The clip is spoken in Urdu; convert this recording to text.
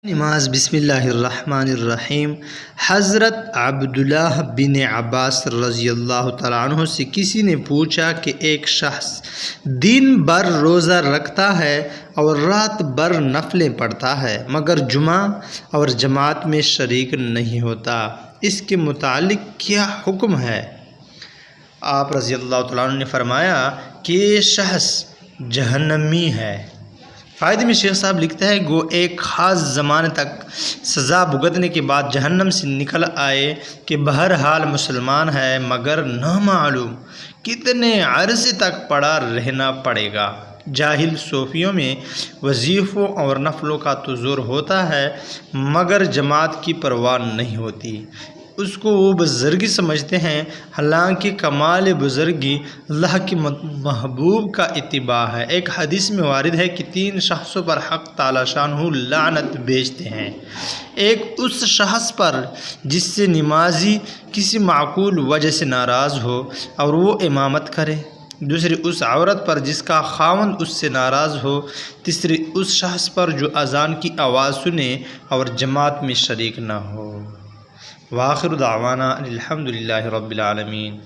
نماز بسم اللہ الرحمن الرحیم۔ حضرت عبداللہ بن عباس رضی اللہ تعالیٰ عنہ سے کسی نے پوچھا کہ ایک شخص دن بھر روزہ رکھتا ہے اور رات بھر نفلیں پڑھتا ہے مگر جمعہ اور جماعت میں شریک نہیں ہوتا، اس کے متعلق کیا حکم ہے؟ آپ رضی اللہ تعالیٰ عنہ نے فرمایا کہ یہ شخص جہنمی ہے۔ فائدے میں شیخ صاحب لکھتا ہے گو ایک خاص زمانے تک سزا بھگتنے کے بعد جہنم سے نکل آئے کہ بہرحال مسلمان ہے مگر نامعلوم کتنے عرصے تک پڑا رہنا پڑے گا۔ جاہل صوفیوں میں وظیفوں اور نفلوں کا تو زور ہوتا ہے مگر جماعت کی پرواہ نہیں ہوتی، اس کو وہ بزرگی سمجھتے ہیں، حالانکہ کمال بزرگی اللہ کے محبوب کا اتباع ہے۔ ایک حدیث میں وارد ہے کہ 3 شخصوں پر حق تعالی شانہ لعنت بھیجتے ہیں۔ ایک اس شخص پر جس سے نمازی کسی معقول وجہ سے ناراض ہو اور وہ امامت کرے، دوسری اس عورت پر جس کا خاوند اس سے ناراض ہو، تیسری اس شخص پر جو اذان کی آواز سنے اور جماعت میں شریک نہ ہو۔ وآخر دعوانا الحمدللہ رب العالمین۔